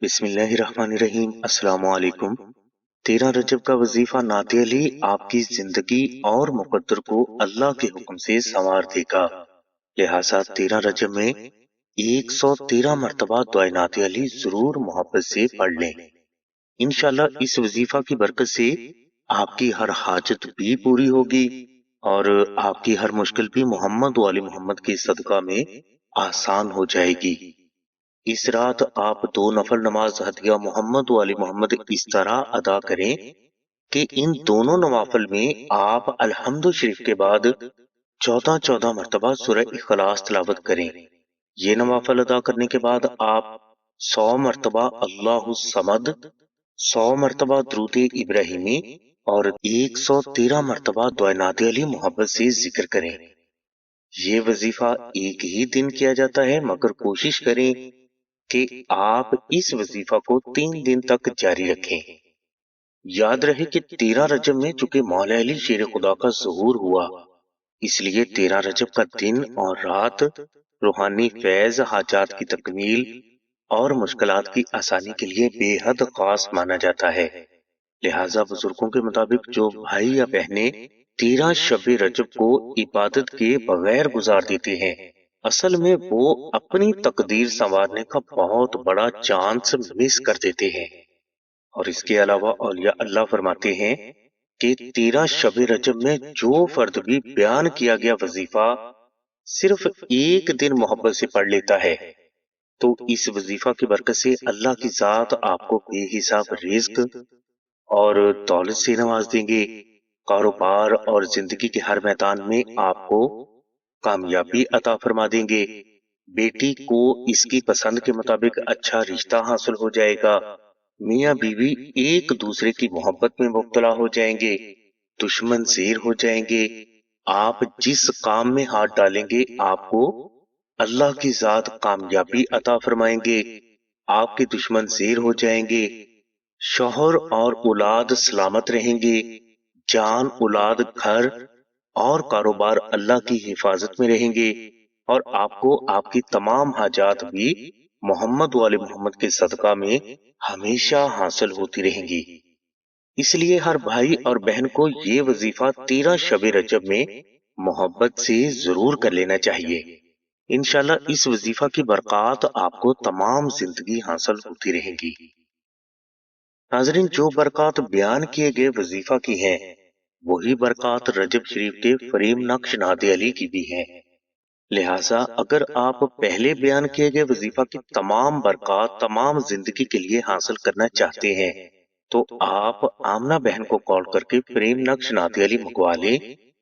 بسم اللہ الرحمن الرحیم۔ السلام علیکم۔ 13 رجب کا وظیفہ نعت علی آپ کی زندگی اور مقدر کو اللہ کے حکم سے سنوار دے گا، لہٰذا 13 رجب میں 113 مرتبہ دعائے نعت علی ضرور محبت سے پڑھ لیں۔ انشاءاللہ اس وظیفہ کی برکت سے آپ کی ہر حاجت بھی پوری ہوگی اور آپ کی ہر مشکل بھی محمد و آل محمد کے صدقہ میں آسان ہو جائے گی۔ اس رات آپ 2 نفل نماز ہدیہ محمد و آل محمد اس طرح ادا کریں کہ ان دونوں نوافل میں آپ الحمد شریف کے بعد 14 مرتبہ سورہ اخلاص تلاوت کریں۔ یہ نوافل ادا کرنے کے بعد آپ 100 مرتبہ اللہ الصمد، 100 مرتبہ درود ابراہیمی اور 113 مرتبہ دعائے نعت علی محبت سے ذکر کریں۔ یہ وظیفہ ایک ہی دن کیا جاتا ہے، مگر کوشش کریں کہ آپ اس وظیفہ کو 3 دن تک جاری رکھیں۔ یاد رہے کہ 13 رجب میں چونکہ مولا علی شیر خدا کا ظہور ہوا، اس لیے 13 رجب کا دن اور رات روحانی فیض، حاجات کی تکمیل اور مشکلات کی آسانی کے لیے بے حد خاص مانا جاتا ہے۔ لہٰذا بزرگوں کے مطابق جو بھائی یا بہنیں 13 شب رجب کو عبادت کے بغیر گزار دیتے ہیں، اصل میں وہ اپنی تقدیر سنوارنے کا بہت بڑا چانس مس کر دیتے ہیں۔ اور اس کے علاوہ اولیاء اللہ فرماتے ہیں کہ 13 شب رجب میں جو فرد بھی بیان کیا گیا وظیفہ صرف ایک دن محبت سے پڑھ لیتا ہے تو اس وظیفہ کی برکت سے اللہ کی ذات آپ کو بے حساب رزق اور دولت سے نواز دیں گے۔ کاروبار اور زندگی کے ہر میدان میں آپ کو کامیابی عطا فرما دیں گے۔ بیٹی کو اس کی پسند کے مطابق اچھا رشتہ حاصل ہو جائے گا۔ میاں بیوی ایک دوسرے کی محبت میں مبتلا ہو جائیں گے، دشمن زیر ہو جائیں گے۔ آپ جس کام میں ہاتھ ڈالیں گے آپ کو اللہ کی ذات کامیابی عطا فرمائیں گے، آپ کے دشمن زیر ہو جائیں گے، شوہر اور اولاد سلامت رہیں گے، جان، اولاد، گھر اور کاروبار اللہ کی حفاظت میں رہیں گے اور آپ کو آپ کی تمام حاجات بھی محمد و آل محمد کے صدقہ میں ہمیشہ حاصل ہوتی رہیں گی۔ اس لیے ہر بھائی اور بہن کو یہ وظیفہ 13 شب رجب میں محبت سے ضرور کر لینا چاہیے۔ انشاءاللہ اس وظیفہ کی برکات آپ کو تمام زندگی حاصل ہوتی رہیں گی۔ ناظرین، جو برکات بیان کیے گئے وظیفہ کی ہیں وہی برکات رجب شریف کے فریم نقش نعت علی کی بھی ہیں، لہٰذا اگر آپ پہلے بیان کیے گئے وظیفہ کی تمام برکات تمام زندگی کے لیے حاصل کرنا چاہتے ہیں تو آپ آمنہ بہن کو کال کر کے فریم نقش نعت علی منگوا لیں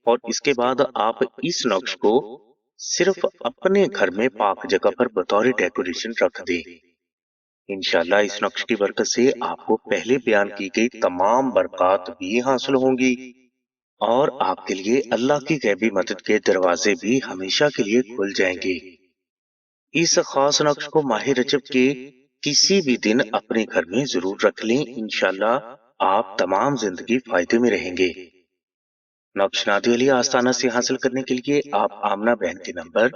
اور اس کے بعد آپ اس نقش کو صرف اپنے گھر میں پاک جگہ پر بطور ڈیکوریشن رکھ دیں۔ انشاءاللہ اس نقش کی برکت سے آپ کو پہلے بیان کی گئی تمام برکات بھی حاصل ہوں گی اور آپ کے لیے اللہ کی غیبی مدد کے دروازے بھی ہمیشہ کے لیے کھل جائیں گے۔ اس خاص نقش کو ماہ رجب کے کسی بھی دن اپنے گھر میں ضرور رکھ لیں، انشاءاللہ آپ تمام زندگی فائدے میں رہیں گے۔ نقش نعت علی آستانہ سے حاصل کرنے کے لیے آپ آمنہ بہن کے نمبر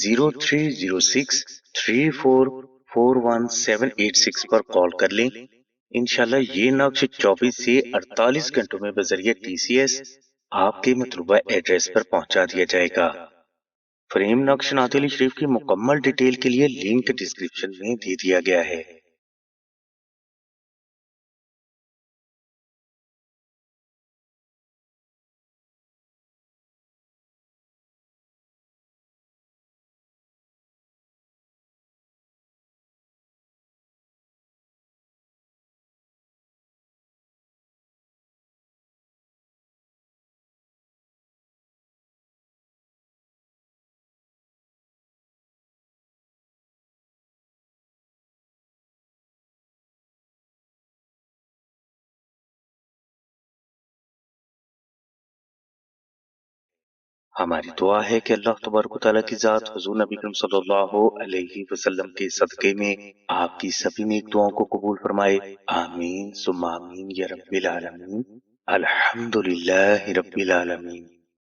030634418786 پر کال کر لیں۔ انشاءاللہ یہ نقش 24 سے 48 گھنٹوں میں بذریعہ TCS آپ کے مطلوبہ ایڈریس پر پہنچا دیا جائے گا۔ فریم نقش نعت علی شریف کی مکمل ڈیٹیل کے لیے لنک ڈسکرپشن میں دے دیا گیا ہے۔ ہماری دعا ہے کہ اللہ تبارک و تعالیٰ کی ذات حضور نبی کریم صلی اللہ علیہ وسلم کے صدقے میں آپ کی سبھی نیک دعاؤں کو قبول فرمائے۔ آمین ثم آمین یا رب العالمین۔ الحمدللہ رب العالمین۔